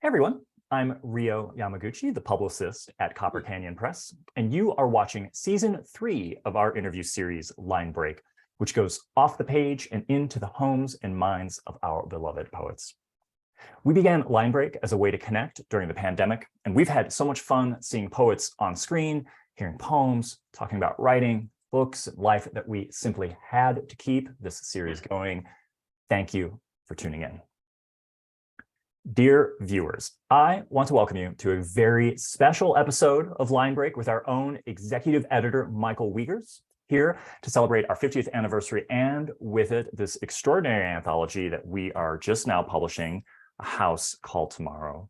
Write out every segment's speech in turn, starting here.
Everyone, I'm Ryo Yamaguchi, the publicist at Copper Canyon Press, and you are watching Season 3 of our interview series, Line Break, which goes off the page and into the homes and minds of our beloved poets. We began Line Break as a way to connect during the pandemic, and we've had so much fun seeing poets on screen, hearing poems, talking about writing, books, and life that we simply had to keep this series going. Thank you for tuning in. Dear viewers, I want to welcome you to a very special episode of Line Break with our own executive editor, Michael Wiegers, here to celebrate our 50th anniversary and with it, this extraordinary anthology that we are just now publishing, A House Called Tomorrow.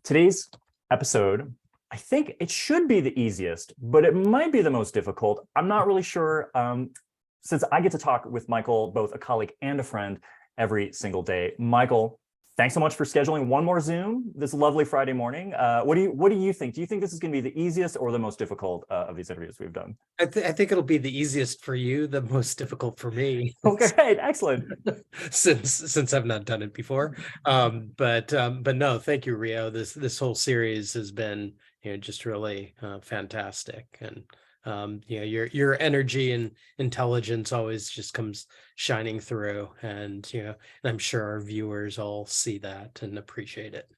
Today's episode, I think it should be the easiest, but it might be the most difficult. I'm not really sure, since I get to talk with Michael, both a colleague and a friend, every single day. Michael, thanks so much for scheduling one more Zoom this lovely Friday morning. What do you think? Do you think this is going to be the easiest or the most difficult of these interviews we've done? I think it'll be the easiest for you, the most difficult for me. Okay, great, excellent. since I've not done it before, but no, thank you, Ryo. This whole series has been just really fantastic, and your energy and intelligence always just comes shining through, and and I'm sure our viewers all see that and appreciate it.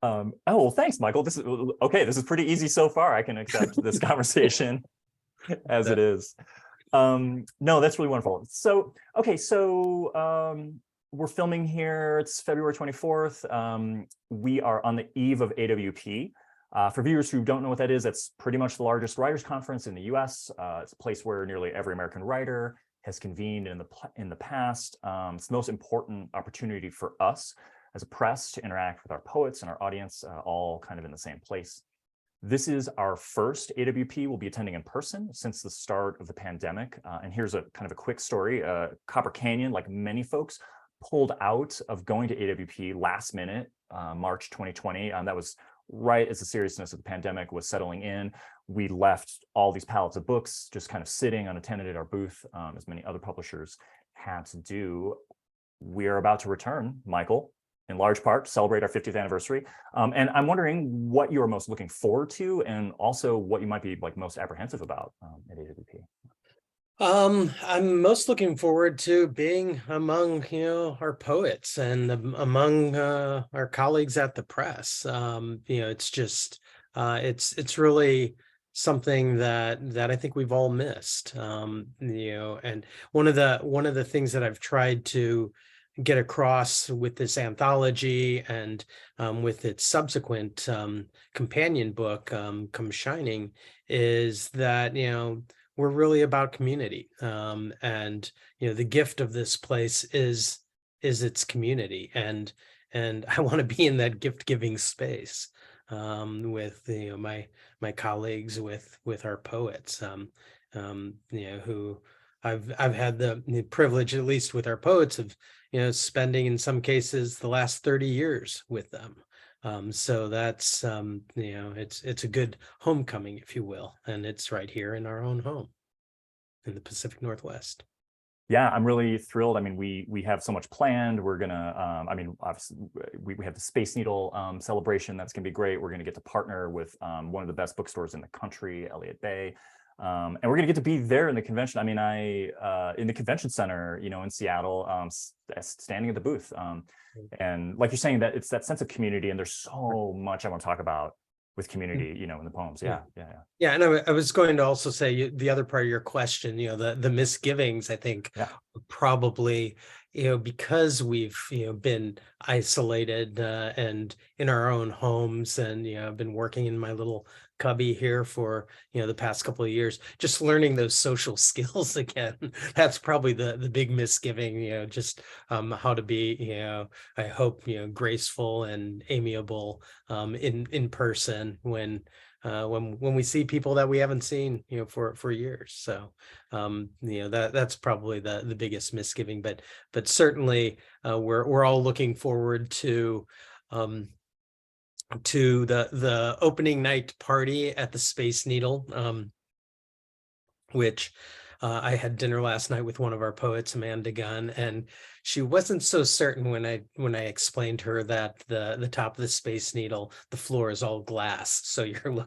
Oh, well, thanks, Michael. This is pretty easy so far. I can accept this conversation as it is. No, that's really wonderful. So, okay, we're filming here. It's February 24th. We are on the eve of AWP. For viewers who don't know what that is, that's pretty much the largest writers' conference in the US. It's a place where nearly every American writer has convened in the past. It's the most important opportunity for us as a press to interact with our poets and our audience, all kind of in the same place. This is our first AWP we'll be attending in person since the start of the pandemic. And here's a kind of a quick story. Copper Canyon, like many folks, pulled out of going to AWP last minute, March 2020. That was right as the seriousness of the pandemic was settling in. We left all these pallets of books just kind of sitting unattended at our booth, as many other publishers had to do. We are about to return, Michael, in large part to celebrate our 50th anniversary. And I'm wondering what you are most looking forward to and also what you might be most apprehensive about at AWP. I'm most looking forward to being among our poets and among our colleagues at the press. It's just it's really something that I think we've all missed. And one of the things that I've tried to get across with this anthology and with its subsequent companion book, Come Shining, is that we're really about community, and the gift of this place is its community, and I want to be in that gift giving space with my colleagues, with our poets, who I've had the privilege, at least with our poets, of spending in some cases the last 30 years with them. So that's it's a good homecoming, if you will, and it's right here in our own home in the Pacific Northwest. Yeah, I'm really thrilled. I mean, we have so much planned. We're gonna, obviously, we have the Space Needle celebration. That's gonna be great. We're gonna get to partner with one of the best bookstores in the country, Elliott Bay. And we're going to get to be there in the convention. I mean, in the convention center, in Seattle, standing at the booth. And like you're saying, that it's that sense of community, and there's so much I want to talk about with community, in the poems. Yeah. And I was going to also say the other part of your question, the misgivings, I think, probably, because we've, been isolated and in our own homes, and, I've been working in my little cubby here for, the past couple of years, just learning those social skills again. That's probably the big misgiving, just how to be, I hope, graceful and amiable in person when we see people that we haven't seen, for years. So, that's probably the biggest misgiving, but certainly we're all looking forward to the opening night party at the Space Needle, which I had dinner last night with one of our poets, Amanda Gunn, and she wasn't so certain when I explained to her that the top of the Space Needle, the floor is all glass, so you're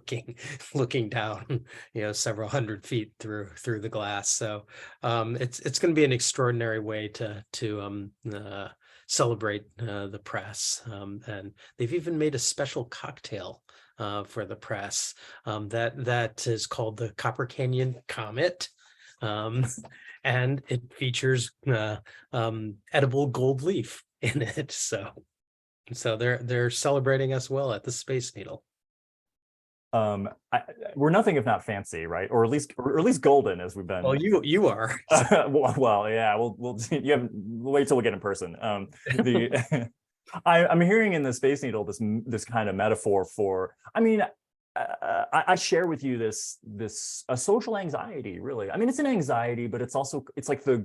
looking down, several hundred feet through the glass. So it's going to be an extraordinary way to celebrate the press, and they've even made a special cocktail for the press that is called the Copper Canyon Comet. And it features edible gold leaf in it. So they're celebrating us well at the Space Needle. We're nothing if not fancy, right? Or at least golden, as we've been. Well, you are. Well, yeah. We'll wait till we get in person. I'm hearing in the Space Needle this kind of metaphor for. I mean, I share with you this a social anxiety, really. I mean, it's an anxiety, but it's like the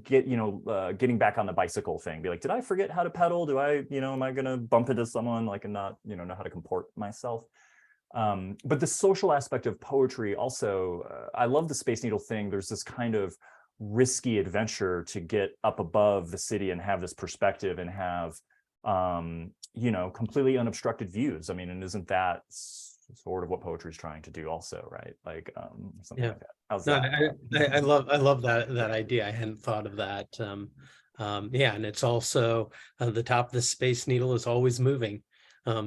getting back on the bicycle thing. Be like, did I forget how to pedal? Do I, am I gonna bump into someone like and not, know how to comport myself? But the social aspect of poetry also, I love the Space Needle thing. There's this kind of risky adventure to get up above the city and have this perspective and have, completely unobstructed views. I mean, and isn't that sort of what poetry is trying to do also, right? Like something like that. How's that? I love that idea. I hadn't thought of that. Yeah, and it's also the top of the Space Needle is always moving.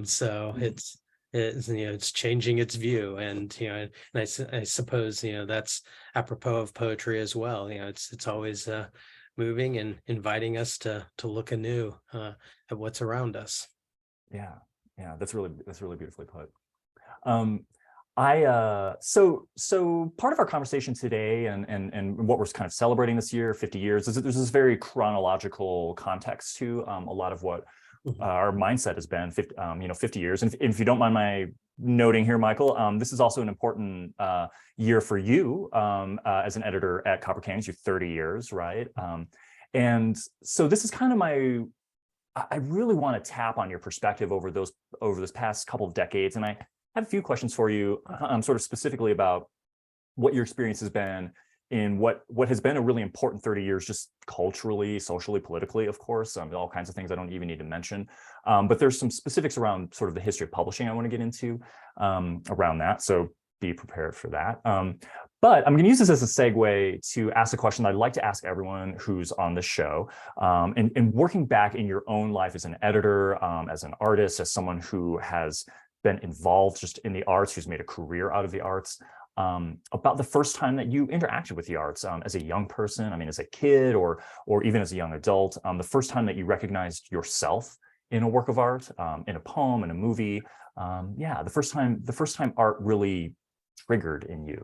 So it's changing its view, and I suppose that's apropos of poetry as well. It's always moving and inviting us to look anew at what's around us. Yeah, that's really beautifully put. So part of our conversation today and what we're kind of celebrating this year, 50 years, is that there's this very chronological context to a lot of what our mindset has been 50 years. And if you don't mind my noting here, Michael, this is also an important year for you as an editor at Copper Canyons. You're 30 years, right? And so this is kind of I really want to tap on your perspective over this past couple of decades. And I have a few questions for you, sort of specifically about what your experience has been in what has been a really important 30 years, just culturally, socially, politically, of course, all kinds of things I don't even need to mention. But there's some specifics around sort of the history of publishing I want to get into around that. So be prepared for that. But I'm going to use this as a segue to ask a question I'd like to ask everyone who's on the show. And working back in your own life as an editor, as an artist, as someone who has been involved just in the arts, who's made a career out of the arts, about the first time that you interacted with the arts as a young person, I mean, as a kid or even as a young adult, the first time that you recognized yourself in a work of art, in a poem, in a movie. The first time art really triggered in you,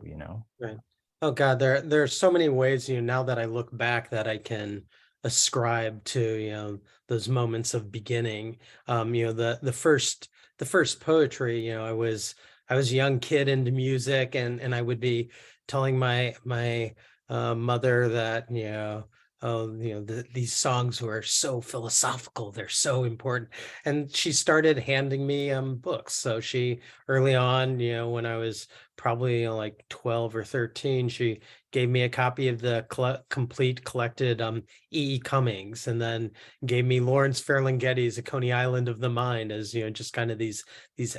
Right. Oh God, there are so many ways, now that I look back that I can ascribe to, those moments of beginning. The first poetry, I was a young kid into music, and I would be telling my mother that, these songs were so philosophical, they're so important. And she started handing me books. So she early on, when I was probably like 12 or 13, she gave me a copy of the complete collected E. Cummings, and then gave me Lawrence Ferlinghetti's A Coney Island of the Mind as, just kind of these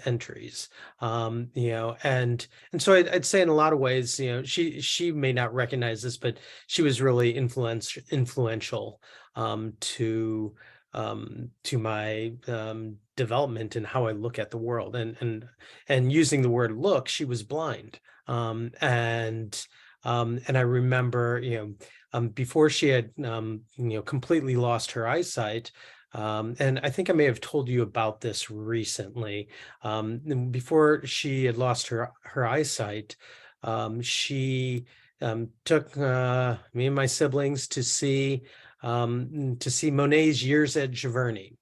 entries. And so I'd say in a lot of ways, she may not recognize this, but she was really influential to my development in how I look at the world, and using the word look, she was blind. And I remember, before she had, completely lost her eyesight, and I think I may have told you about this recently. Before she had lost her eyesight, she took me and my siblings to see Monet's Years at Giverny,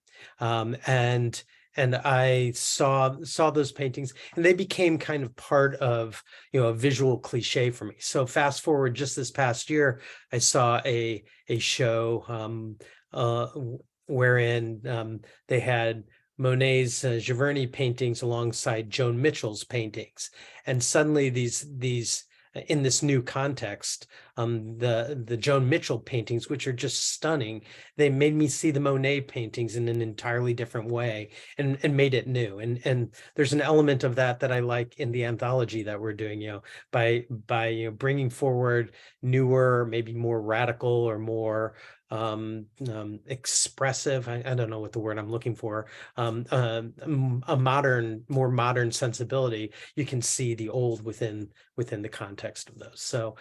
and I saw those paintings, and they became kind of part of a visual cliche for me. So fast forward just this past year, I saw a show wherein they had Monet's Giverny paintings alongside Joan Mitchell's paintings, and suddenly these in this new context, the Joan Mitchell paintings, which are just stunning, they made me see the Monet paintings in an entirely different way, and made it new. And there's an element of that I like in the anthology that we're doing, by bringing forward newer, maybe more radical or more expressive, I don't know what the word I'm looking for, a more modern sensibility. You can see the old within the context of those. So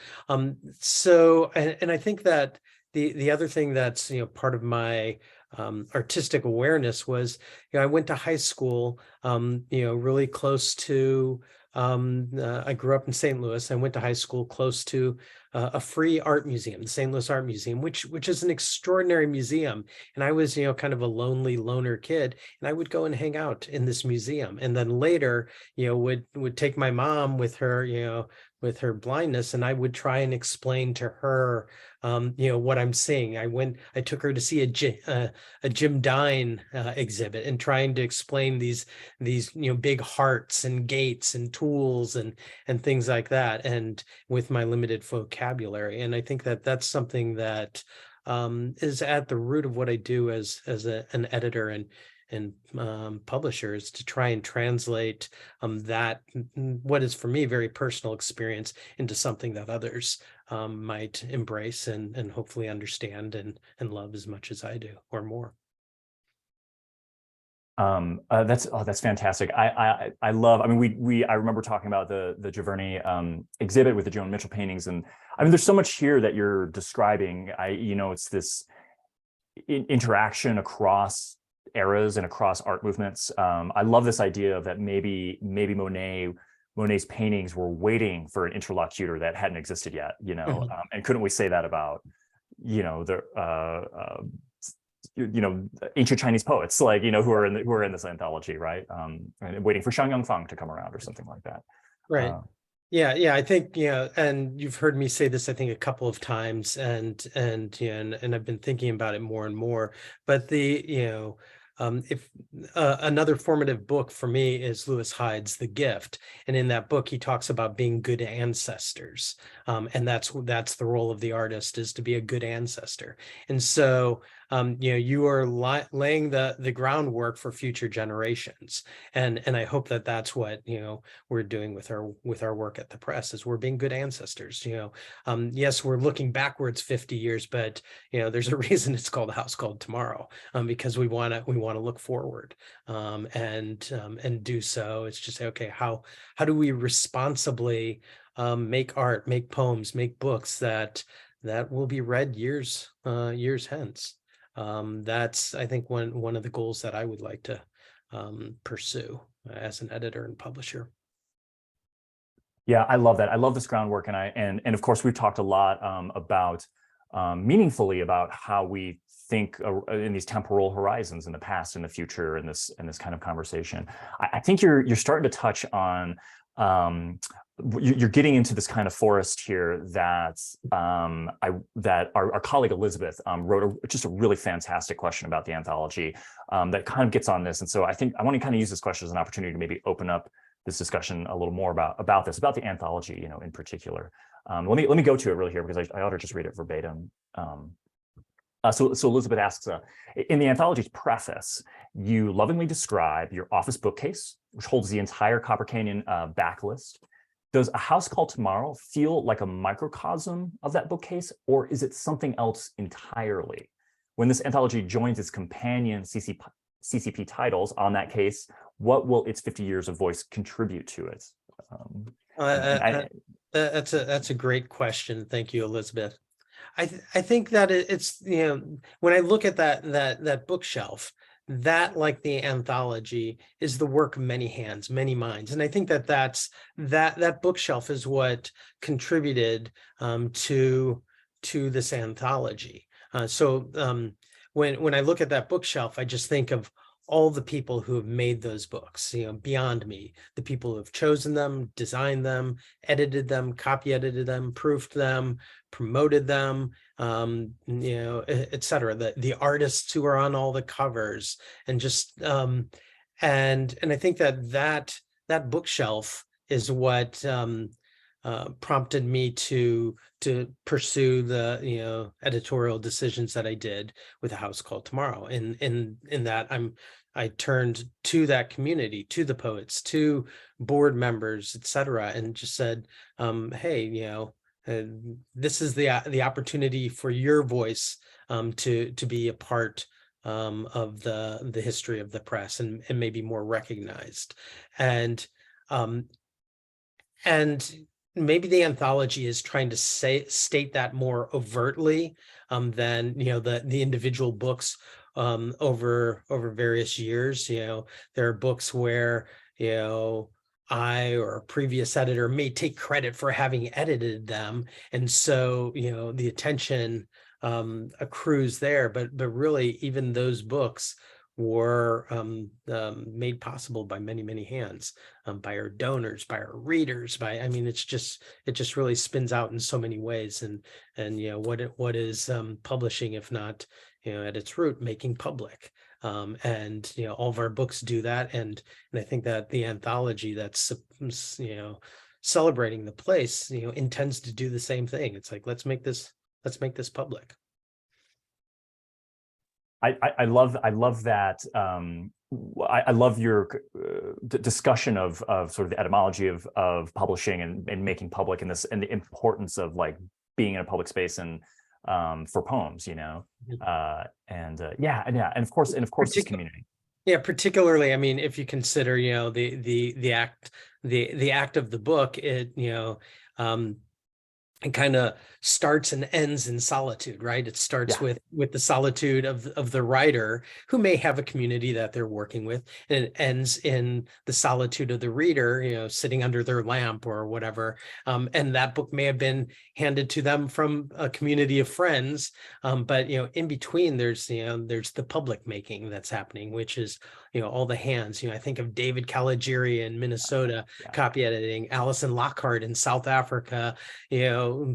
and I think that the other thing that's part of my artistic awareness was, I went to high school really close to I grew up in St. Louis. I went to high school close to a free art museum, the St. Louis Art Museum, which is an extraordinary museum. And I was, kind of a lonely loner kid, and I would go and hang out in this museum. And then later, would take my mom with her, with her blindness, and I would try and explain to her, what I'm seeing. I took her to see a Jim Dine exhibit, and trying to explain these big hearts and gates and tools and things like that, and with my limited vocabulary. And I think that that's something that is at the root of what I do as an editor and publisher, is to try and translate that, what is for me very personal experience, into something that others might embrace and hopefully understand and love as much as I do, or more. That's fantastic. I love, I mean, I remember talking about the Giverny exhibit with the Joan Mitchell paintings, and I mean, there's so much here that you're describing. It's this interaction across eras and across art movements. I love this idea that maybe Monet's paintings were waiting for an interlocutor that hadn't existed yet, and couldn't we say that about, ancient Chinese poets, like, who are in this anthology, right? And waiting for Shang Yongfang to come around or something like that. Right. Yeah, I think, and you've heard me say this, I think, a couple of times, and I've been thinking about it more and more. But if another formative book for me is Lewis Hyde's The Gift, and in that book he talks about being good ancestors, and that's the role of the artist, is to be a good ancestor. And so you are laying the groundwork for future generations, and I hope that that's what we're doing with our work at the press, is we're being good ancestors. Yes, we're looking backwards 50 years, but there's a reason it's called A House Called Tomorrow, because we want to look forward, and do so. It's just, okay, how do we responsibly make art, make poems, make books that will be read years hence. That's, I think, one of the goals that I would like to pursue as an editor and publisher. Yeah, I love that. I love this groundwork, and of course we've talked a lot about meaningfully about how we think in these temporal horizons, in the past and the future, in this kind of conversation. I think you're starting to touch on, you're getting into this kind of forest here that that our colleague Elizabeth wrote just a really fantastic question about the anthology that kind of gets on this. And so I think I want to kind of use this question as an opportunity to maybe open up this discussion a little more about the anthology, in particular. Let me go to it really here, because I ought to just read it verbatim. So Elizabeth asks, in the anthology's preface, you lovingly describe your office bookcase, which holds the entire Copper Canyon backlist. Does A House Called Tomorrow feel like a microcosm of that bookcase, or is it something else entirely? When this anthology joins its companion CCP titles on that case, what will its 50 years of voice contribute to it? That's a great question. Thank you, Elizabeth. I think that it's, when I look at that bookshelf, that, like the anthology, is the work of many hands, many minds. And I think that bookshelf is what contributed to this anthology. So when I look at that bookshelf, I just think of all the people who have made those books, beyond me, the people who have chosen them, designed them, edited them, copy edited them, proofed them, promoted them, et cetera. The artists who are on all the covers, and just and I think that bookshelf is what prompted me to pursue the editorial decisions that I did with A House Called Tomorrow. In that I turned to that community, to the poets, to board members, etc., and just said, hey, this is the opportunity for your voice to be a part of the history of the press, and maybe more recognized. And maybe the anthology is trying to state that more overtly than the individual books over various years. There are books where I or a previous editor may take credit for having edited them, and so the attention accrues there. But really, even those books were made possible by many hands, by our donors, by our readers, it just really spins out in so many ways. And what is publishing, if not at its root, making public. And all of our books do that, and I think that the anthology that's celebrating the place intends to do the same thing. It's like, let's make this public. I love that. I love your discussion of sort of the etymology of publishing and making public, and the importance of like being in a public space and for poems, and of course this community. Yeah, particularly, if you consider the act of the book, it kind of starts and ends in solitude, right? It starts with the solitude of the writer, who may have a community that they're working with, and it ends in the solitude of the reader, sitting under their lamp or whatever. And that book may have been handed to them from a community of friends, but in between there's the public making that's happening, which is all the hands. I think of David Caligiuri in Minnesota, copy editing, Alison Lockhart in South Africa,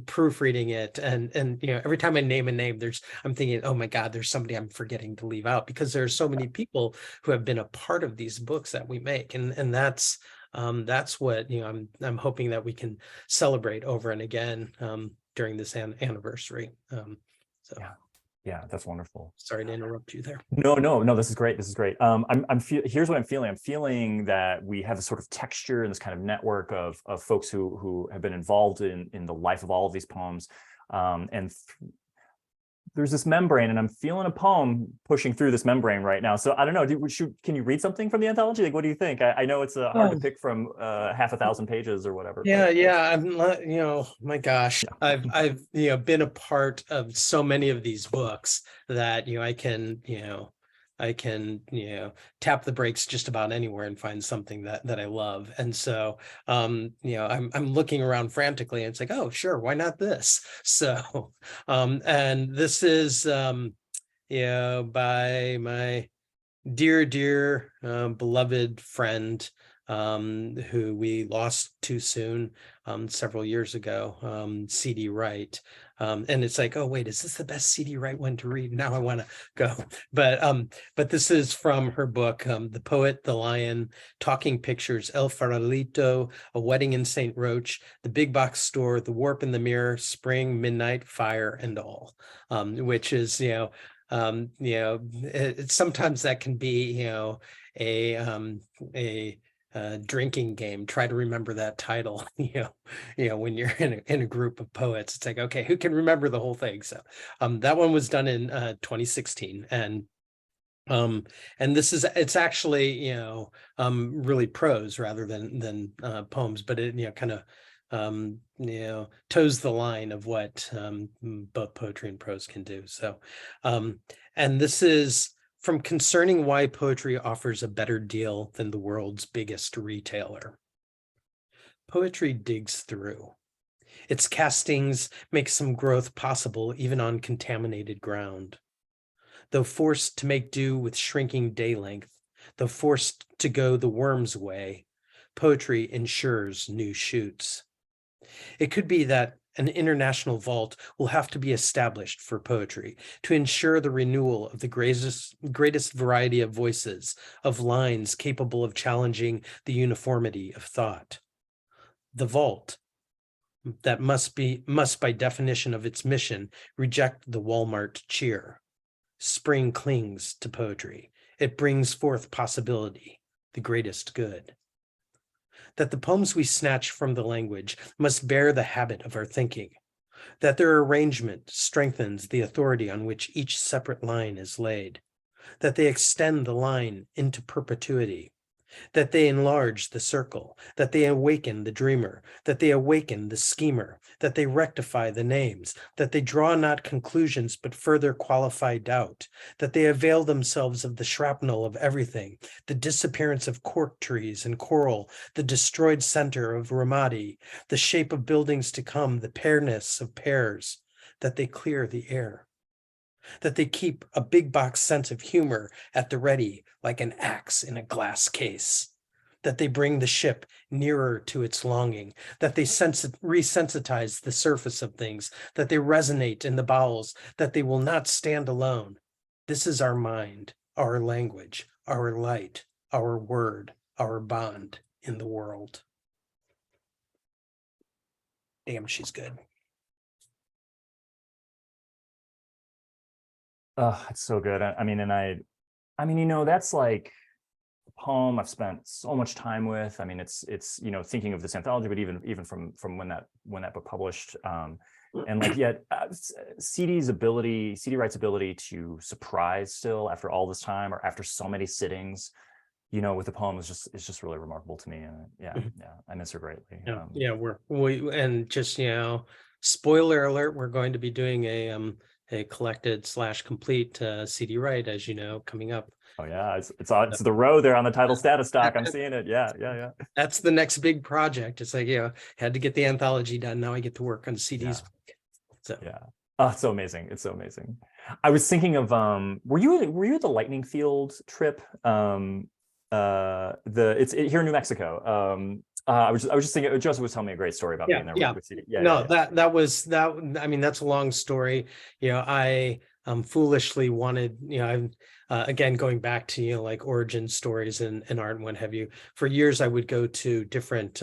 proofreading it, and every time I name a name, I'm thinking, oh my God, there's somebody I'm forgetting to leave out, because there are so many people who have been a part of these books that we make, and that's what I'm hoping that we can celebrate over and again during this anniversary. Yeah, that's wonderful. Sorry to interrupt you there. No, this is great. Here's what I'm feeling. I'm feeling that we have a sort of texture and this kind of network of folks who have been involved in the life of all of these poems. There's this membrane, and I'm feeling a poem pushing through this membrane right now. So I don't know, can you read something from the anthology? Like, what do you think? I know it's hard to pick from half a thousand pages or whatever. I'm not, my gosh, I've been a part of so many of these books that I can tap the brakes just about anywhere and find something that I love. And so I'm looking around frantically, and it's like, oh sure, why not this? So and this is by my dear beloved friend who we lost too soon several years ago, C.D. Wright. And it's like, oh wait, is this the best C.D. Wright one to read? Now I want to go. But this is from her book, The Poet, the Lion, Talking Pictures, El Farolito, A Wedding in St. Roch, The Big Box Store, The Warp in the Mirror, Spring, Midnight, Fire, and All, which is, sometimes that can be, a drinking game. Try to remember that title, when you're in a group of poets. It's like, okay, who can remember the whole thing? So that one was done in 2016, and it's actually really prose rather than poems, but it kind of toes the line of what both poetry and prose can do. So and this is from Concerning Why Poetry Offers a Better Deal Than the World's Biggest Retailer. Poetry digs through. Its castings make some growth possible even on contaminated ground. Though forced to make do with shrinking day length, though forced to go the worm's way, poetry ensures new shoots. It could be that an international vault will have to be established for poetry to ensure the renewal of the greatest variety of voices, of lines capable of challenging the uniformity of thought. The vault that must by definition of its mission reject the Walmart cheer. Spring clings to poetry. It brings forth possibility, the greatest good. That the poems we snatch from the language must bear the habit of our thinking, that their arrangement strengthens the authority on which each separate line is laid, that they extend the line into perpetuity, that they enlarge the circle, that they awaken the dreamer, that they awaken the schemer, that they rectify the names, that they draw not conclusions but further qualify doubt, that they avail themselves of the shrapnel of everything, the disappearance of cork trees and coral, the destroyed center of Ramadi, the shape of buildings to come, the pairness of pairs, that they clear the air, that they keep a big box sense of humor at the ready, like an axe in a glass case, that they bring the ship nearer to its longing, that they resensitize the surface of things, that they resonate in the bowels, that they will not stand alone. This is our mind, our language, our light, our word, our bond in the world. Damn, she's good. Oh, it's so good. I mean, that's like a poem I've spent so much time with. I mean, it's thinking of this anthology, but even from when that book published, and like yet CD Wright's ability to surprise still after all this time or after so many sittings, with the poem is just really remarkable to me. And yeah, I miss her greatly. And just spoiler alert, we're going to be doing a collected / complete CD Wright, as you know, coming up. Oh yeah, it's the row there on the title status doc. I'm seeing it. Yeah. That's the next big project. It's like, had to get the anthology done. Now I get to work on CDs. Yeah. So yeah. Oh, it's so amazing. It's so amazing. I was thinking of were you at the Lightning Field trip? It's here in New Mexico. I was just thinking, Joseph was telling me a great story about being there with CD. I mean, that's a long story. I foolishly wanted, I'm again going back to like origin stories and art and what have you. For years, I would go to different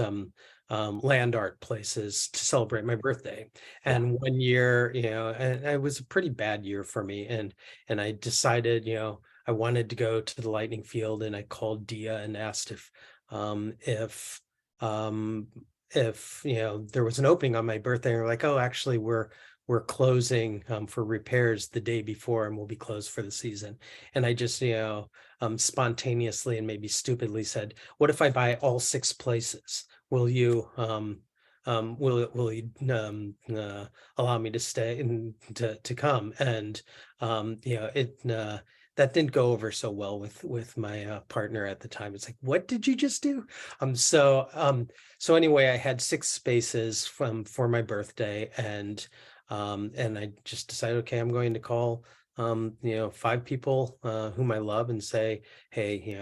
land art places to celebrate my birthday. And one year, and it was a pretty bad year for me. And I decided, I wanted to go to the Lightning Field, and I called Dia and asked if there was an opening on my birthday, and we're like, oh, actually we're closing for repairs the day before, and we'll be closed for the season. And I just spontaneously and maybe stupidly said, what if I buy all 6 places? Will you will you allow me to stay and to come? And that didn't go over so well with my partner at the time. It's like, what did you just do? So anyway, I had 6 spaces for my birthday, and I just decided, okay, I'm going to call 5 people whom I love and say, hey,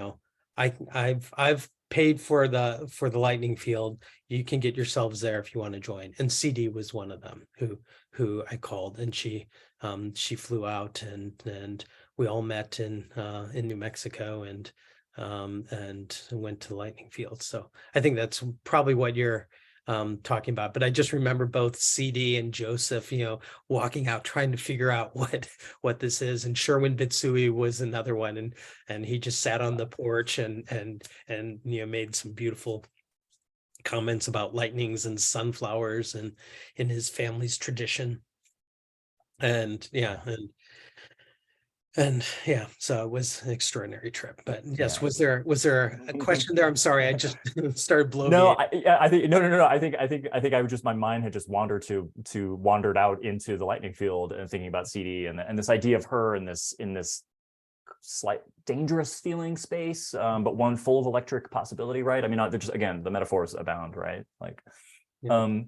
I've paid for the Lightning Field. You can get yourselves there if you want to join. And CD was one of them who I called, and she flew out, and we all met in New Mexico and went to the Lightning Field. So I think that's probably what you're talking about. But I just remember both CD and Joseph, walking out trying to figure out what this is. And Sherwin Bitsui was another one, and he just sat on the porch and made some beautiful comments about lightnings and sunflowers and in his family's tradition. And so it was an extraordinary trip. But yes, was there a question there? I'm sorry, I just started blowing. No, I think no. I think I was just, my mind had just wandered out into the Lightning Field and thinking about CD and this idea of her in this slight dangerous feeling space, but one full of electric possibility, right? I mean, just again, the metaphors abound, right? Like, I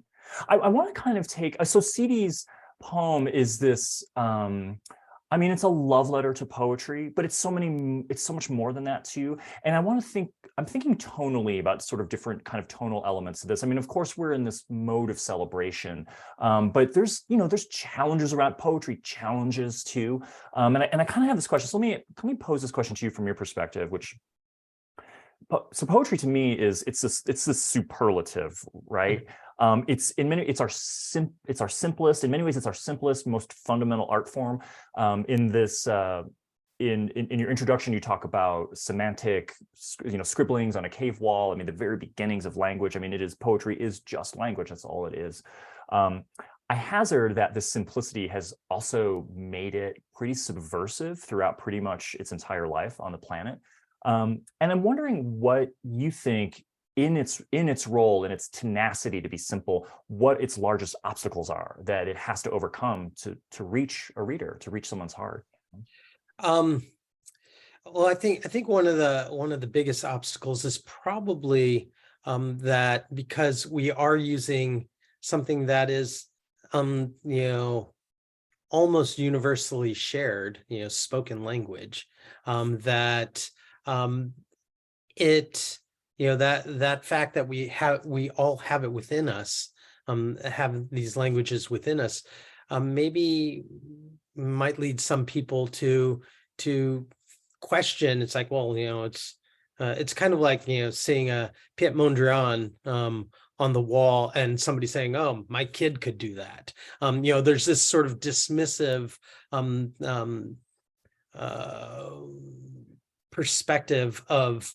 want to kind of take so CD's poem is this. I mean, it's a love letter to poetry, but it's so much more than that too. And I'm thinking tonally about sort of different kind of tonal elements to this. I mean, of course, we're in this mode of celebration, but there's challenges around poetry, challenges too. And I kind of have this question. So let me pose this question to you from your perspective, so poetry to me is it's this superlative, right? It's in many, it's our simplest, in many ways, it's our simplest, most fundamental art form. In this, in your introduction, you talk about semantic, scribblings on a cave wall. I mean, the very beginnings of language. I mean, poetry is just language. That's all it is. I hazard that this simplicity has also made it pretty subversive throughout pretty much its entire life on the planet. And I'm wondering what you think in its role, in its tenacity to be simple, what its largest obstacles are that it has to overcome to reach a reader, to reach someone's heart. Well, I think one of the biggest obstacles is probably that because we are using something that is almost universally shared, spoken language, that it, that fact that we all have it within us, have these languages within us, maybe might lead some people to question. It's like, well, it's kind of like, seeing a Piet Mondrian on the wall and somebody saying, oh, my kid could do that. There's this sort of dismissive perspective of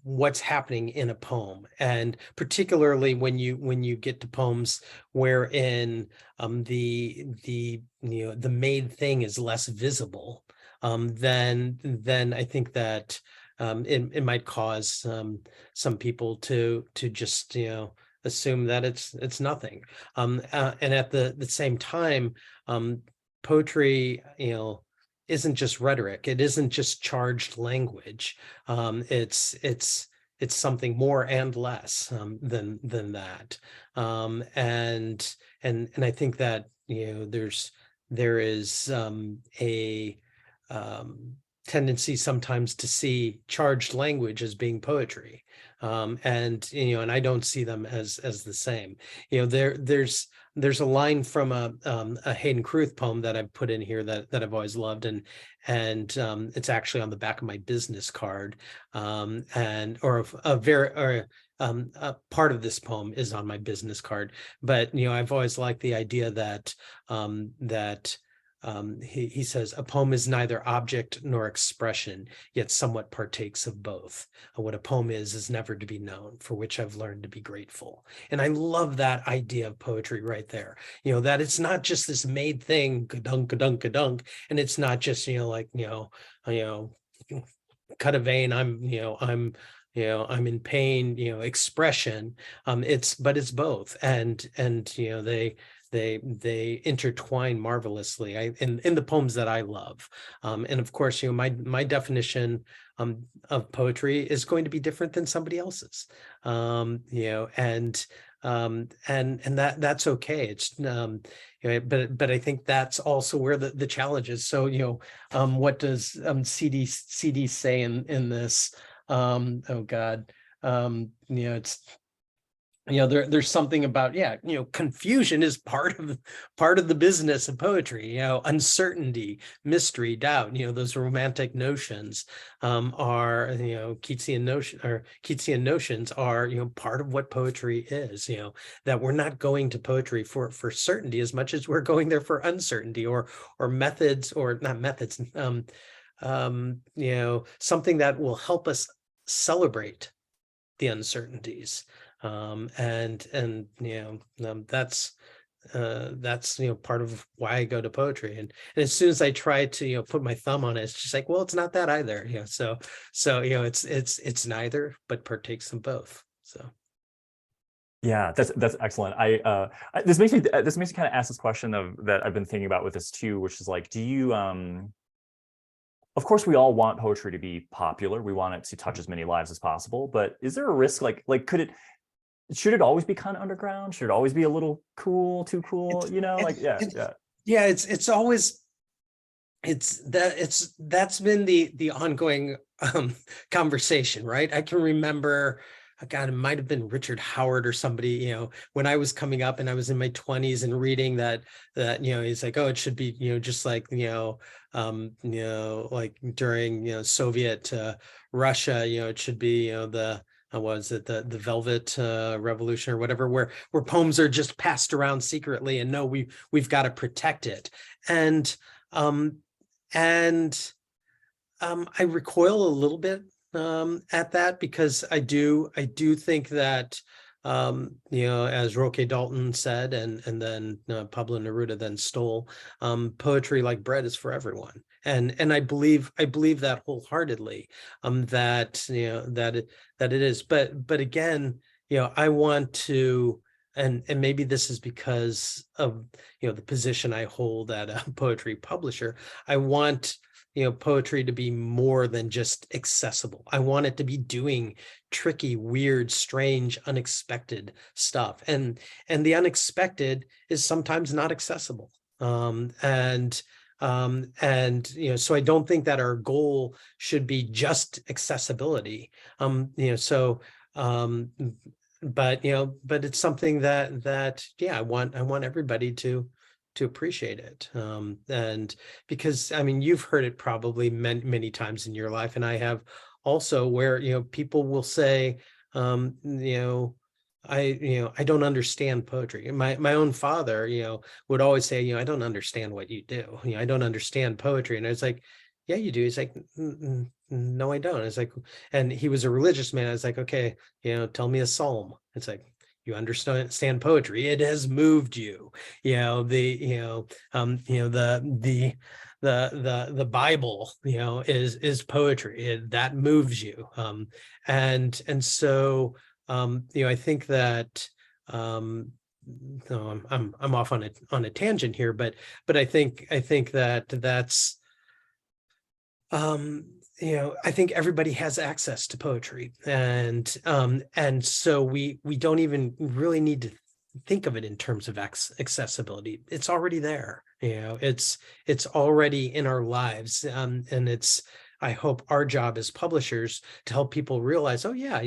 what's happening in a poem, and particularly when you get to poems wherein the made thing is less visible, then I think that it might cause some people to just assume that it's nothing. And at the same time, poetry isn't just rhetoric. It isn't just charged language. It's something more and less than that. And I think that there is a tendency sometimes to see charged language as being poetry, and I don't see them as the same. There's a line from a Hayden Carruth poem that I've put in here that I've always loved, and it's actually on the back of my business card, a part of this poem is on my business card. But I've always liked the idea that he says, a poem is neither object nor expression, yet somewhat partakes of both. What a poem is never to be known, for which I've learned to be grateful. And I love that idea of poetry right there. That it's not just this made thing, ka-dunk, ka-dunk, ka-dunk, and it's not just, cut a vein, I'm in pain, expression. It's both. And they intertwine marvelously in the poems that I love. And of course, my definition of poetry is going to be different than somebody else's. And that's okay. It's but I think that's also where the challenge is. So what does CD say in this? Oh God, it's there's something about, confusion is part of the business of poetry. Uncertainty, mystery, doubt, those romantic notions are, Keatsian notions are, part of what poetry is. That we're not going to poetry for certainty as much as we're going there for uncertainty, or methods, or not methods, something that will help us celebrate the uncertainties. That's part of why I go to poetry. And as soon as I try to put my thumb on it, it's just like, well, it's not that either. So it's neither, but partakes of both. So yeah, that's excellent. This makes me kind of ask this question that I've been thinking about with this too, which is like, do you of course, we all want poetry to be popular. We want it to touch as many lives as possible. But is there a risk, like should it always be kind of underground? Should it always be a little cool, too cool? It's always, that's been the ongoing conversation, right? I can remember, God, it might have been Richard Howard or somebody, when I was coming up and I was in my 20s and reading that he's like, oh, it should be, just like, like during, Soviet Russia, it should be, was it the Velvet Revolution or whatever, where poems are just passed around secretly, and no, we've got to protect it. And I recoil a little bit at that, because I do think that as Roque Dalton said, and then Pablo Neruda then stole, poetry like bread is for everyone. And I believe that wholeheartedly, that that it is. But again, I want to, and maybe this is because of the position I hold at a poetry publisher. I want poetry to be more than just accessible. I want it to be doing tricky, weird, strange, unexpected stuff. And the unexpected is sometimes not accessible. So I don't think that our goal should be just accessibility. But it's something that I want everybody to appreciate it. And because, I mean, you've heard it probably many times in your life, and I have also, where people will say, I don't understand poetry. My own father would always say, I don't understand what you do. I don't understand poetry. And I was like, yeah, you do. He's like, no, I don't. It's like, and he was a religious man. I was like, okay, tell me a psalm. It's like, you understand poetry. It has moved you. The Bible, is poetry. That moves you. And so I think that no, I'm off on a tangent here, but I think that's I think everybody has access to poetry, and so we don't even really need to think of it in terms of accessibility. It's already there. It's already in our lives, and it's, I hope, our job as publishers to help people realize, oh yeah,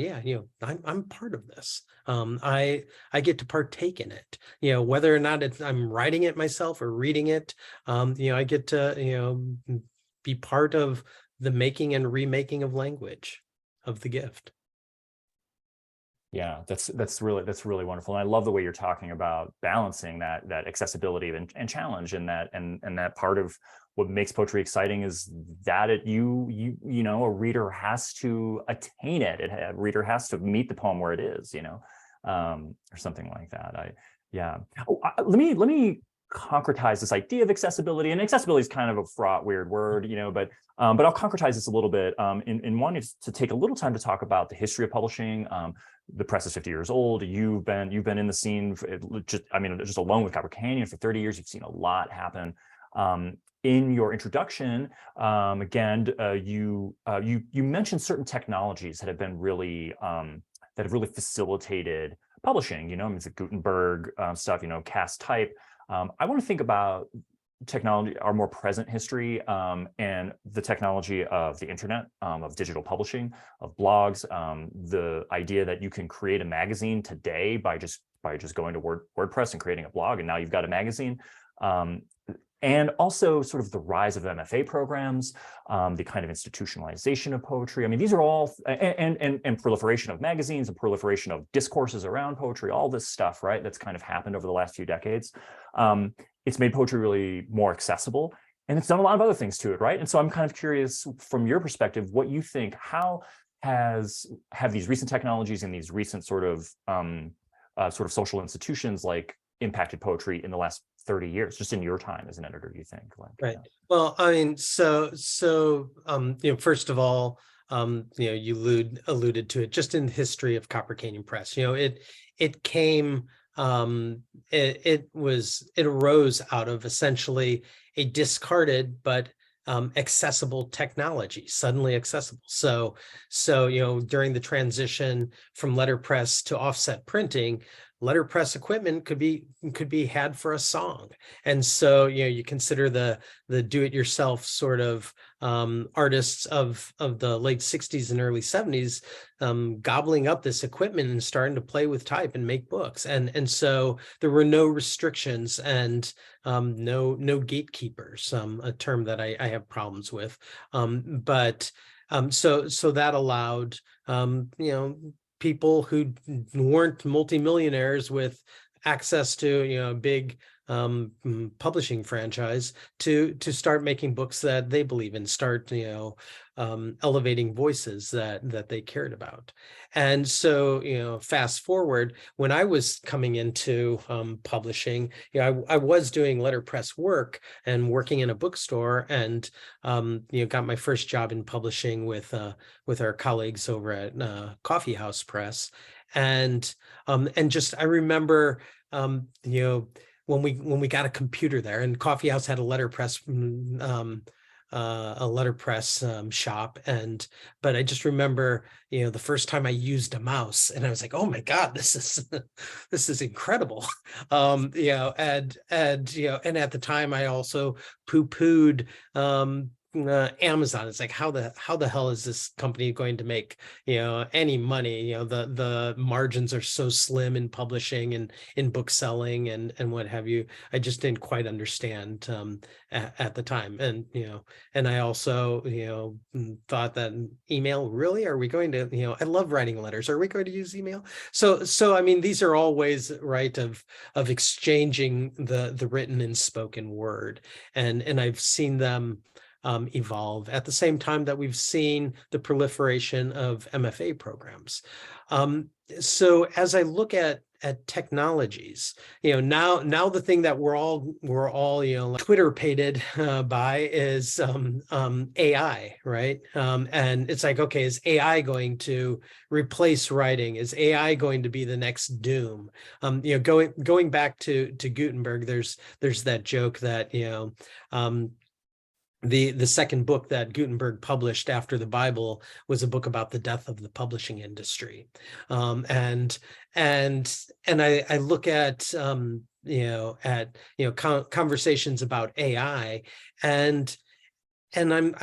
I'm part of this. I get to partake in it. Whether or not I'm writing it myself or reading it, I get to be part of the making and remaking of language, of the gift. Yeah, that's really wonderful. And I love the way you're talking about balancing that accessibility and challenge, and that part of what makes poetry exciting is that a reader has to attain it. A reader has to meet the poem where it is, or something like that. Let me concretize this idea of accessibility. And accessibility is kind of a fraught, weird word, but I'll concretize this a little bit in wanting to take a little time to talk about the history of publishing. The press is 50 years old. You've been in the scene just alone with Copper Canyon for 30 years. You've seen a lot happen. In your introduction, you mentioned certain technologies that have been really facilitated publishing. It's the Gutenberg stuff. Cast type. I want to think about technology, our more present history, and the technology of the internet, of digital publishing, of blogs, the idea that you can create a magazine today by just going to WordPress and creating a blog, and now you've got a magazine. And also sort of the rise of MFA programs, the kind of institutionalization of poetry. I mean, these are all, and proliferation of magazines and proliferation of discourses around poetry, all this stuff, right? That's kind of happened over the last few decades. It's made poetry really more accessible, and it's done a lot of other things to it, right? And so I'm kind of curious from your perspective, what you think, how have these recent technologies and these recent sort of social institutions like impacted poetry in the last 30 years, just in your time as an editor, do you think? Right. Well, I mean, so first of all, you alluded to it, just in the history of Copper Canyon Press. It came, it arose out of essentially a discarded but accessible technology, suddenly accessible. So during the transition from letterpress to offset printing, letterpress equipment could be had for a song. And so you consider the do-it-yourself sort of artists of the late 60s and early 70s gobbling up this equipment and starting to play with type and make books. And so there were no restrictions and no gatekeepers, a term that I have problems with. So that allowed people who weren't multimillionaires with access to, you know, a big publishing franchise to start making books that they believe in, start, you know, elevating voices that they cared about. And so, you know, fast forward, when I was coming into publishing, you know, I was doing letterpress work and working in a bookstore, and you know, got my first job in publishing with our colleagues over at Coffee House Press. And just I remember you know, when we got a computer there, and Coffee House had a letterpress shop, but I just remember, you know, the first time I used a mouse, and I was like, oh my God, this is incredible. You know, and you know, and at the time I also poo-pooed Amazon. It's like, how the hell is this company going to make, you know, any money? You know, the margins are so slim in publishing and in book selling and what have you. I just didn't quite understand at the time. And you know, and I also, you know, thought that email, really, are we going to, you know, I love writing letters, are we going to use email? So I mean, these are all ways, right, of exchanging the written and spoken word, and I've seen them evolve at the same time that we've seen the proliferation of MFA programs. So as I look at technologies, you know, now the thing that we're all you know, Twitter pated by is AI, right? And it's like, okay, is AI going to replace writing? Is AI going to be the next doom? You know, going back to Gutenberg, there's that joke that, you know, the second book that Gutenberg published after the Bible was a book about the death of the publishing industry. And I look at you know, conversations about AI, and I'm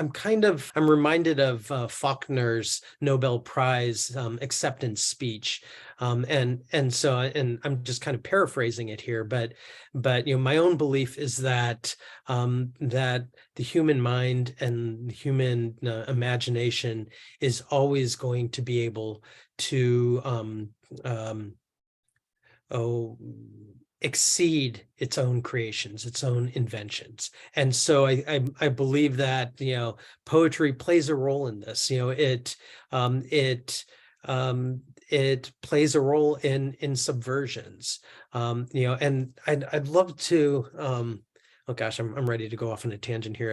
reminded of Faulkner's Nobel Prize acceptance speech, and I'm just kind of paraphrasing it here, but you know, my own belief is that that the human mind and human imagination is always going to be able to exceed its own creations, its own inventions. And so I believe that, you know, poetry plays a role in this. You know, it plays a role in subversions. You know, and I'd love to oh gosh, I'm ready to go off on a tangent here.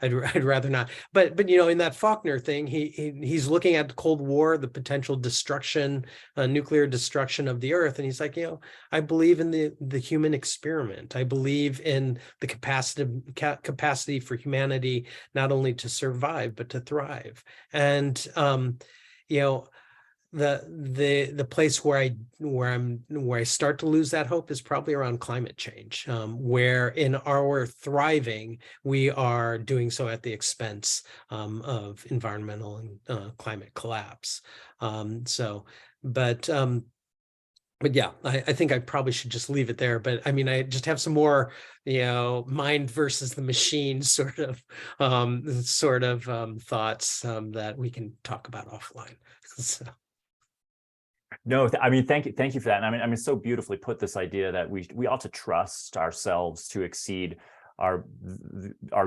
I'd rather not. But you know, in that Faulkner thing, he's looking at the Cold War, the potential destruction, nuclear destruction of the Earth, and he's like, you know, I believe in the human experiment. I believe in the capacity for humanity not only to survive but to thrive. And you know, the place where I start to lose that hope is probably around climate change, where in our thriving we are doing so at the expense of environmental and climate collapse. But yeah, I think I probably should just leave it there. But I mean, I just have some more, you know, mind versus the machine sort of thoughts that we can talk about offline. So. No, I mean, thank you for that. And I mean, it's so beautifully put, this idea that we ought to trust ourselves to exceed our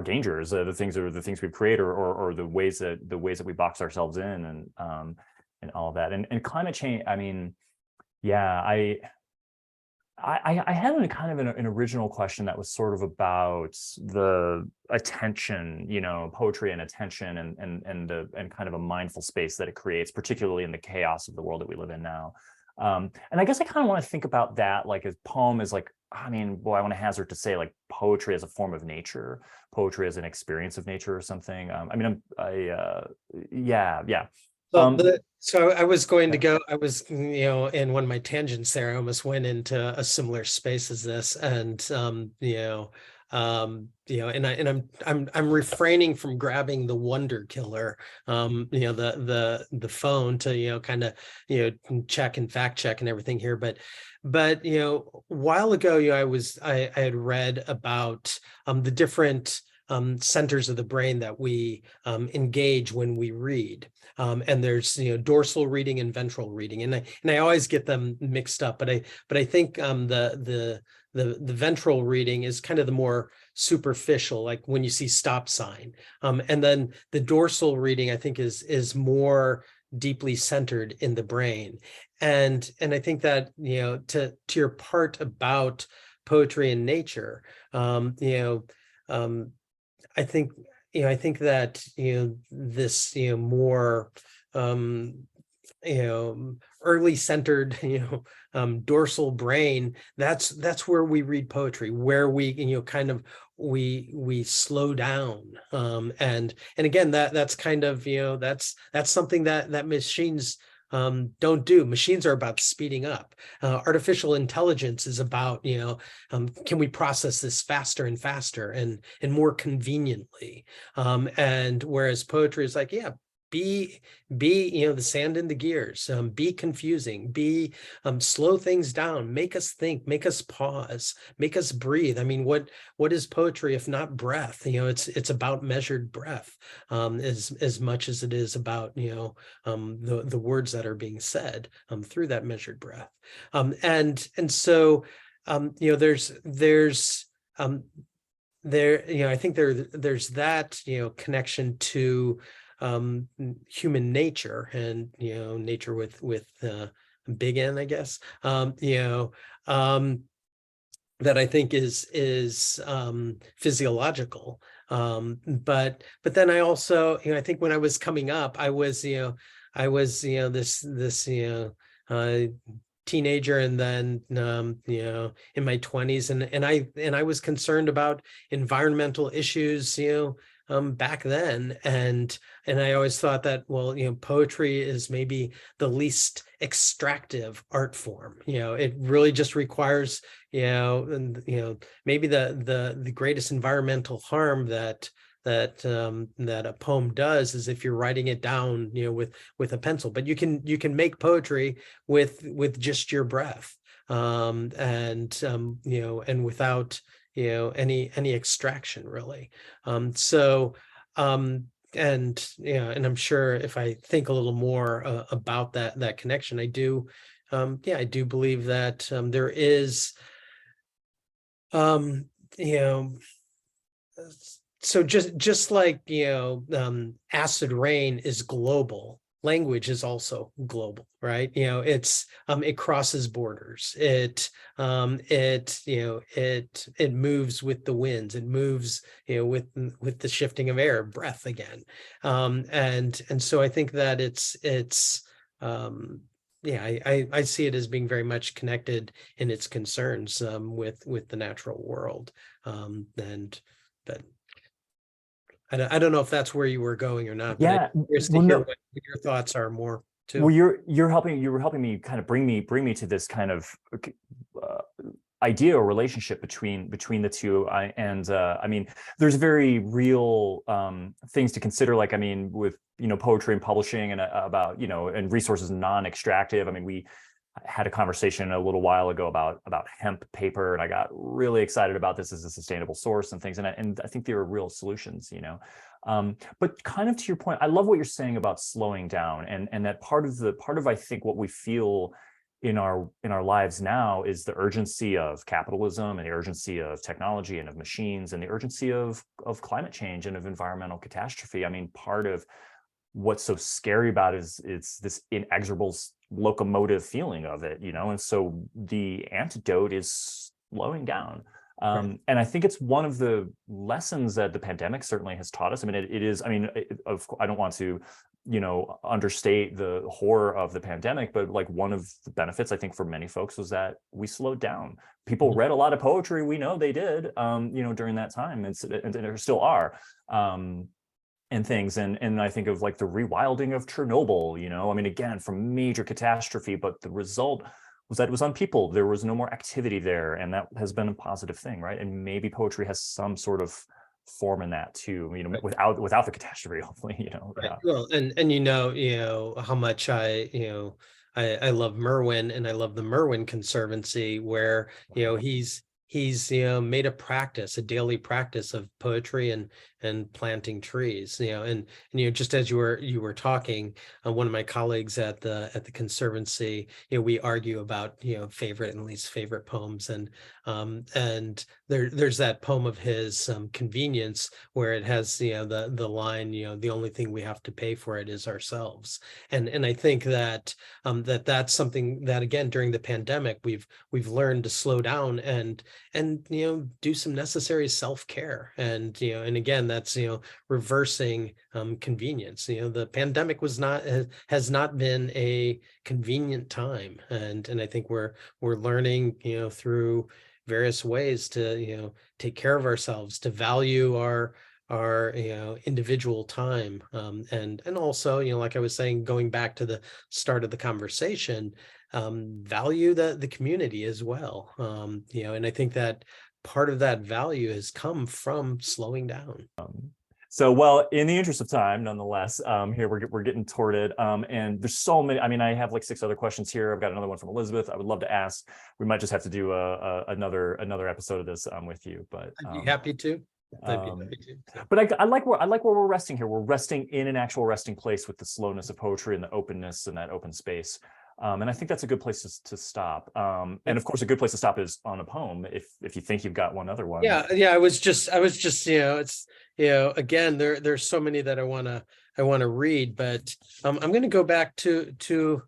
dangers, the things we've created, or the ways that we box ourselves in, and all of that. And climate change, I mean, yeah, I had an original question that was sort of about the attention, you know, poetry and attention, and kind of a mindful space that it creates, particularly in the chaos of the world that we live in now. And I guess I kind of want to think about that, like, as poem is like, I mean, boy, I want to hazard to say, like, poetry as a form of nature, poetry as an experience of nature or something. I mean, yeah. So I was going to go, you know, in one of my tangents there, I almost went into a similar space as this, and you know, and I'm refraining from grabbing the wonder killer, you know, the phone to, you know, kind of, you know, check and fact check and everything here, but you know, a while ago, you know, I had read about the different centers of the brain that we engage when we read. And there's, dorsal reading and ventral reading, and I always get them mixed up. But I think the ventral reading is kind of the more superficial, like when you see stop sign. And then the dorsal reading, I think, is more deeply centered in the brain. And I think that, to your part about poetry and nature, I think, that, this, more, early centered, dorsal brain, that's where we read poetry, where we, kind of, we slow down. And again, that's kind of, that's something that machines don't do. Machines are about speeding up. Artificial intelligence is about, can we process this faster and faster and more conveniently? And whereas poetry is like, yeah, be the sand in the gears, be confusing, be slow things down, make us think, make us pause, make us breathe. I mean, what is poetry if not breath? It's about measured breath, as much as it is about, the words that are being said through that measured breath. And so there's I think there's that, connection to human nature, and nature with big N, I guess, that I think is physiological. But then I also, I think when I was coming up, I was this teenager, and then in my 20s, and I was concerned about environmental issues, back then, and I always thought that, well, poetry is maybe the least extractive art form. It really just requires, maybe the greatest environmental harm that a poem does is if you're writing it down, with a pencil. But you can make poetry with just your breath, and without any extraction, really. And I'm sure if I think a little more about that connection, I do believe that there is, so just like, acid rain is global, language is also global, right? It crosses borders. It moves with the winds. It moves, with the shifting of air, breath again. And so I think that I see it as being very much connected in its concerns with the natural world. But I don't know if that's where you were going or not. Yeah, but I'm curious to hear what your thoughts are more too. Well, you were helping me kind of bring me to this kind of idea or relationship between the two. I mean, there's very real things to consider, like, I mean, with poetry and publishing, and about and resources non-extractive. I mean, we had a conversation a little while ago about hemp paper, and I got really excited about this as a sustainable source and things, and I think there are real solutions, but kind of to your point, I love what you're saying about slowing down, and that part of I think what we feel in our lives now is the urgency of capitalism, and the urgency of technology and of machines, and the urgency of climate change and of environmental catastrophe. I mean, part of what's so scary about it is it's this inexorable locomotive feeling of it, and so the antidote is slowing down. And I think it's one of the lessons that the pandemic certainly has taught us. I mean, it is, I mean, I don't want to, understate the horror of the pandemic, but like one of the benefits, I think, for many folks was that we slowed down. People read a lot of poetry. We know they did, during that time, and there still are. And things, and I think of like the rewilding of Chernobyl, I mean, again, from major catastrophe, but the result was that it was on people. There was no more activity there, and that has been a positive thing, right? And maybe poetry has some sort of form in that too, Right. without the catastrophe, hopefully, Right. Yeah. Well, and how much I love Merwin, and I love the Merwin Conservancy, where he's he's made a practice, a daily practice of poetry and planting trees. And just as you were talking, one of my colleagues at the Conservancy, we argue about favorite and least favorite poems, and there's that poem of his, Convenience, where it has the line, the only thing we have to pay for it is ourselves. And I think that that's something that, again, during the pandemic, we've learned to slow down and do some necessary self-care. And again, that's reversing convenience. The pandemic has not been a convenient time, and I think we're learning through various ways to take care of ourselves, to value our individual time, and also, like I was saying, going back to the start of the conversation, value the community as well. And I think that part of that value has come from slowing down. So, well, in the interest of time, nonetheless, here we're getting toward it, and there's so many. I mean, I have like 6 other questions here. I've got another one from Elizabeth. I would love to ask. We might just have to do another episode of this with you, but I'd be happy to. But I like where we're resting here. We're resting in an actual resting place with the slowness of poetry and the openness and that open space. And I think that's a good place to stop. And of course, a good place to stop is on a poem. If you think you've got one other one. Yeah. I was just, it's, again, there's so many that I want to read, but I'm going to go back to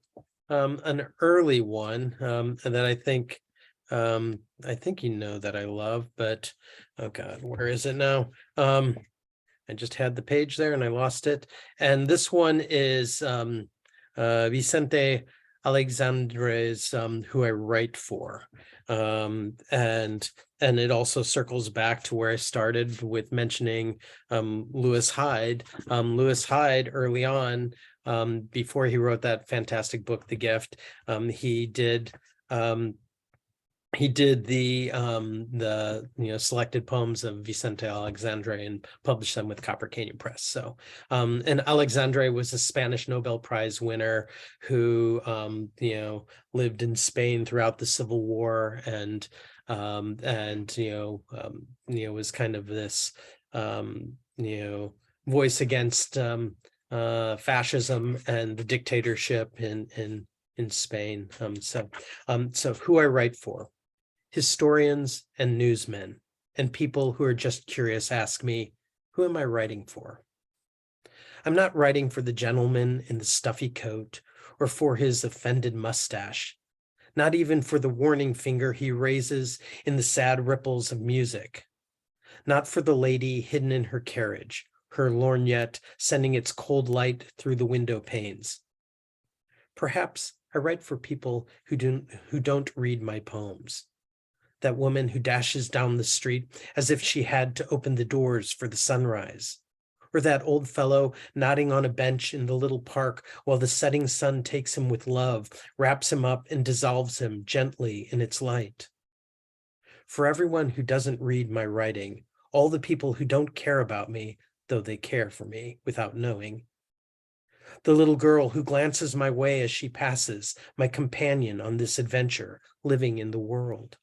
an early one that I think that I love, but oh God, where is it now? I just had the page there and I lost it. And this one is Vicente Alexandre's Who I Write For. And it also circles back to where I started with mentioning Lewis Hyde. Lewis Hyde, early on, before he wrote that fantastic book, The Gift, he did the selected poems of Vicente Alexandre and published them with Copper Canyon Press. So and Alexandre was a Spanish Nobel Prize winner who lived in Spain throughout the Civil War, and was kind of this voice against fascism and the dictatorship in Spain. So Who I Write For. Historians and newsmen and people who are just curious ask me, who am I writing for? I'm not writing for the gentleman in the stuffy coat or for his offended mustache, not even for the warning finger he raises in the sad ripples of music, not for the lady hidden in her carriage, her lorgnette sending its cold light through the window panes. Perhaps I write for people who don't read my poems. That woman who dashes down the street as if she had to open the doors for the sunrise, or that old fellow nodding on a bench in the little park while the setting sun takes him with love, wraps him up and dissolves him gently in its light. For everyone who doesn't read my writing, all the people who don't care about me, though they care for me without knowing. The little girl who glances my way as she passes, my companion on this adventure, living in the world.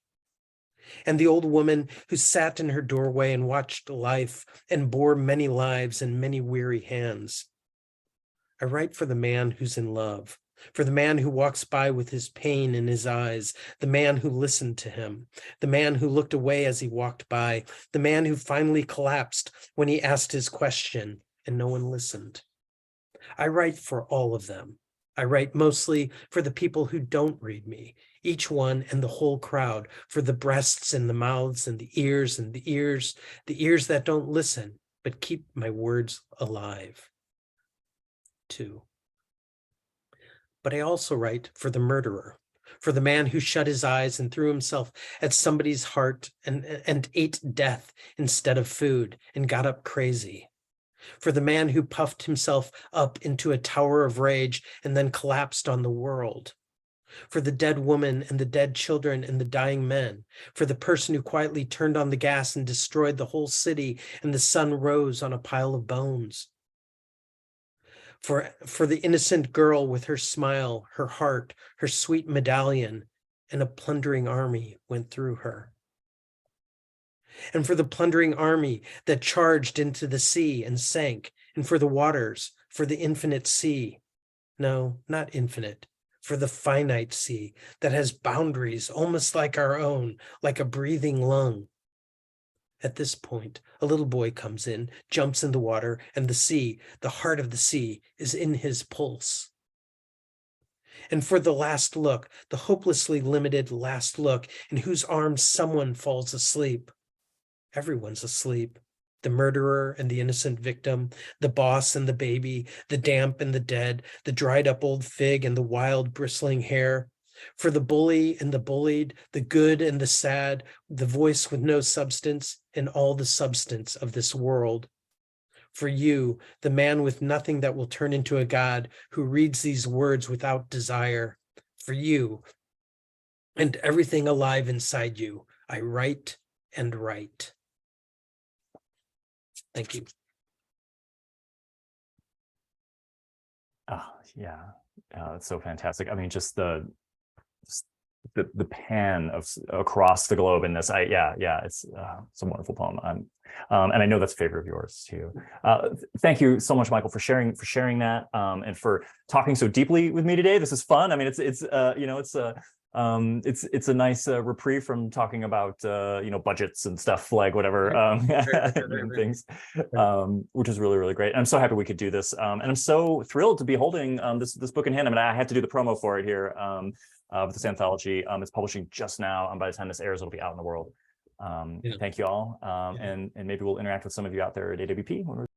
And the old woman who sat in her doorway and watched life and bore many lives and many weary hands. I write for the man who's in love, for the man who walks by with his pain in his eyes, the man who listened to him, the man who looked away as he walked by, the man who finally collapsed when he asked his question and no one listened. I write for all of them. I write mostly for the people who don't read me, each one and the whole crowd, for the breasts and the mouths and the ears the ears that don't listen, but keep my words alive. 2. But I also write for the murderer, for the man who shut his eyes and threw himself at somebody's heart and ate death instead of food and got up crazy. For the man who puffed himself up into a tower of rage and then collapsed on the world. For the dead woman and the dead children and the dying men. For the person who quietly turned on the gas and destroyed the whole city and the sun rose on a pile of bones. For the innocent girl with her smile, her heart, her sweet medallion, and a plundering army went through her. and for the plundering army that charged into the sea and sank, and for the waters, for the infinite sea. No, not infinite, for the finite sea that has boundaries almost like our own, like a breathing lung. At this point, a little boy comes in, jumps in the water, and the sea, the heart of the sea, is in his pulse. And for the last look, the hopelessly limited last look, in whose arms someone falls asleep. Everyone's asleep. The murderer and the innocent victim, the boss and the baby, the damp and the dead, the dried up old fig and the wild bristling hair. For the bully and the bullied, the good and the sad, the voice with no substance, and all the substance of this world. For you, the man with nothing that will turn into a god, who reads these words without desire. For you, and everything alive inside you, I write and write. Thank you. Oh, yeah, it's so fantastic. I mean, just the pan of across the globe in this. It's a wonderful poem. And I know that's a favorite of yours too. Thank you so much, Michael, for sharing that, and for talking so deeply with me today. This is fun. I mean, it's a nice reprieve from talking about budgets and stuff, like whatever, and things, which is really, really great. And I'm so happy we could do this, and I'm so thrilled to be holding this book in hand. I mean, I had to do the promo for it here with this anthology. It's publishing just now, and by the time this airs, it'll be out in the world. Thank you all, and maybe we'll interact with some of you out there at AWP when we're